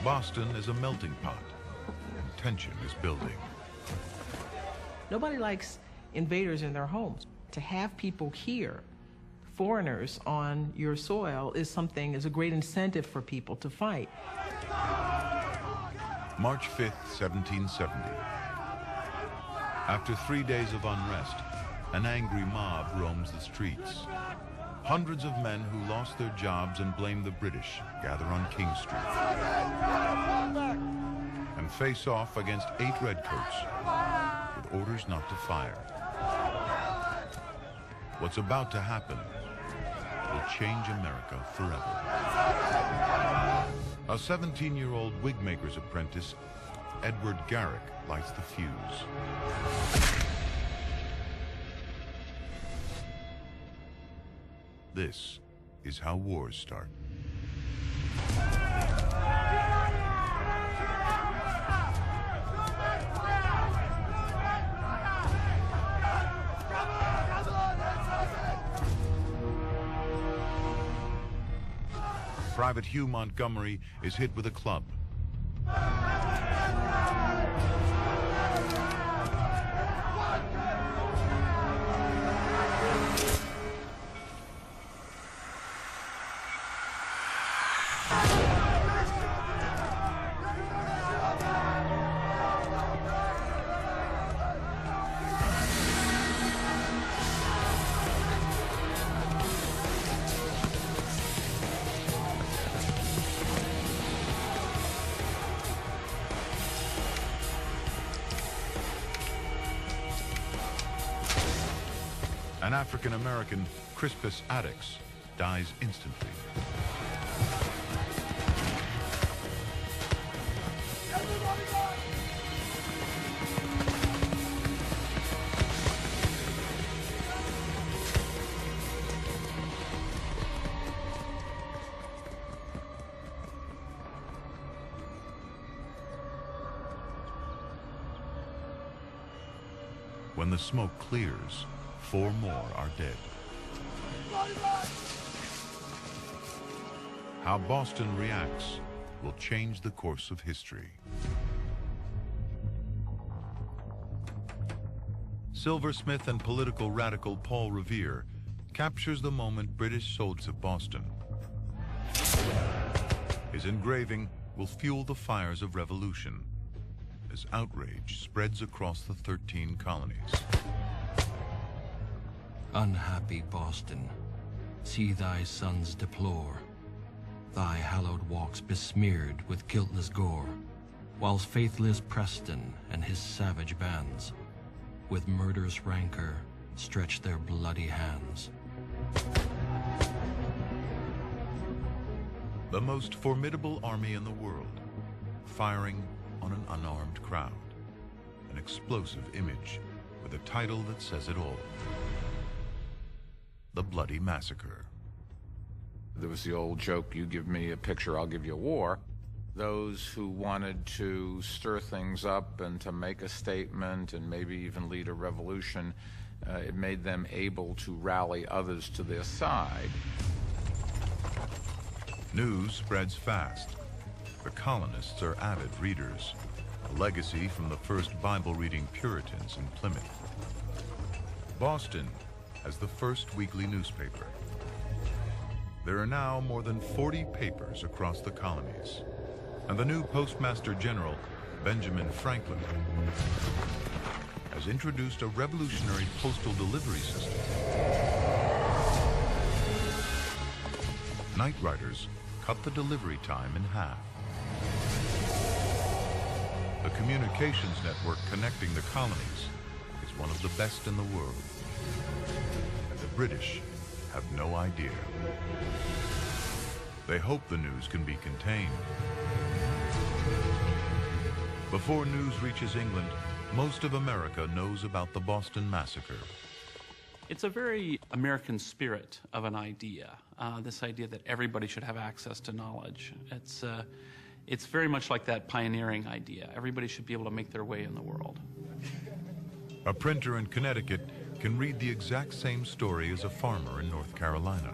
Boston is a melting pot, and tension is building. Nobody likes invaders in their homes. To have people here, foreigners on your soil, is a great incentive for people to fight. March 5th, 1770. After 3 days of unrest, an angry mob roams the streets. Hundreds of men who lost their jobs and blame the British gather on King Street and face off against 8 redcoats with orders not to fire. What's about to happen will change America forever. A 17-year-old wigmaker's apprentice, Edward Garrick, lights the fuse. This is how wars start. Private Hugh Montgomery is hit with a club. An African-American, Crispus Attucks, dies instantly. When the smoke clears, 4 more are dead. How Boston reacts will change the course of history. Silversmith and political radical Paul Revere captures the moment British soldiers of Boston. His engraving will fuel the fires of revolution as outrage spreads across the 13 colonies. Unhappy Boston, see thy sons deplore, thy hallowed walks besmeared with guiltless gore, whilst faithless Preston and his savage bands, with murderous rancor, stretch their bloody hands. The most formidable army in the world, firing on an unarmed crowd. An explosive image with a title that says it all. The Bloody Massacre. There was the old joke, you give me a picture, I'll give you a war. Those who wanted to stir things up and to make a statement and maybe even lead a revolution, it made them able to rally others to their side. News spreads fast. The colonists are avid readers, a legacy from the first Bible-reading Puritans in Plymouth. Boston as the first weekly newspaper. There are now more than 40 papers across the colonies. And the new Postmaster General, Benjamin Franklin, has introduced a revolutionary postal delivery system. Night riders cut the delivery time in half. The communications network connecting the colonies is one of the best in the world. British have no idea. They hope the news can be contained. Before news reaches England, most of America knows about the Boston Massacre. It's a very American spirit of an idea, this idea that everybody should have access to knowledge. It's very much like that pioneering idea. Everybody should be able to make their way in the world. A printer in Connecticut can read the exact same story as a farmer in North Carolina.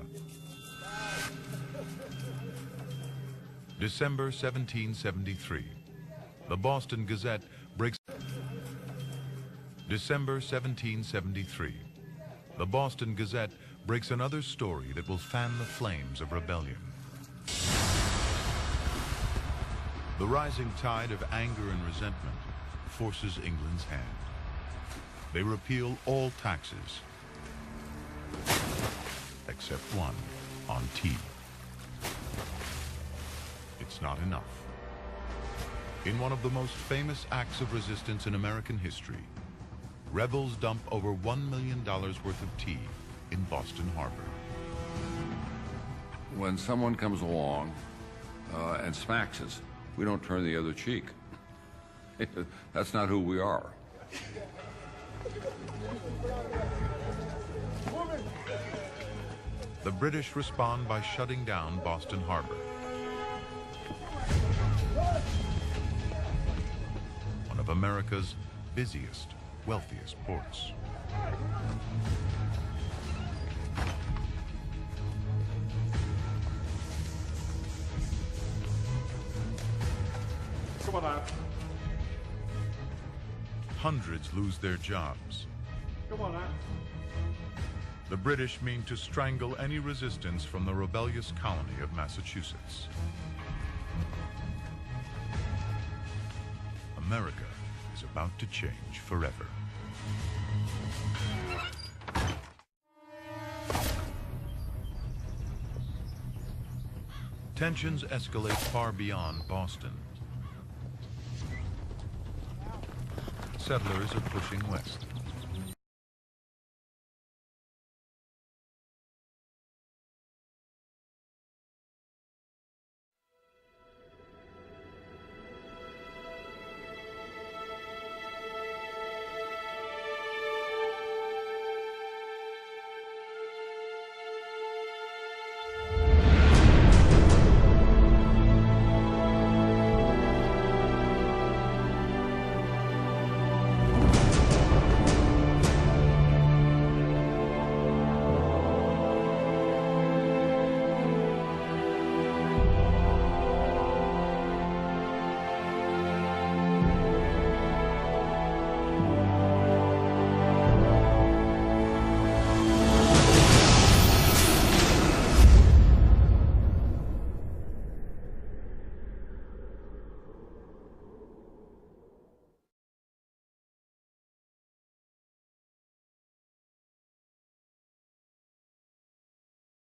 December 1773. The Boston Gazette breaks... December 1773. The Boston Gazette breaks another story that will fan the flames of rebellion. The rising tide of anger and resentment forces England's hand. They repeal all taxes, except one on tea. It's not enough. In one of the most famous acts of resistance in American history, rebels dump over $1 million worth of tea in Boston Harbor. When someone comes along and smacks us, we don't turn the other cheek. That's not who we are. The British respond by shutting down Boston Harbor. One of America's busiest, wealthiest ports. Come on out. Hundreds lose their jobs. Come on out. The British mean to strangle any resistance from the rebellious colony of Massachusetts. America is about to change forever. Tensions escalate far beyond Boston. Settlers are pushing west.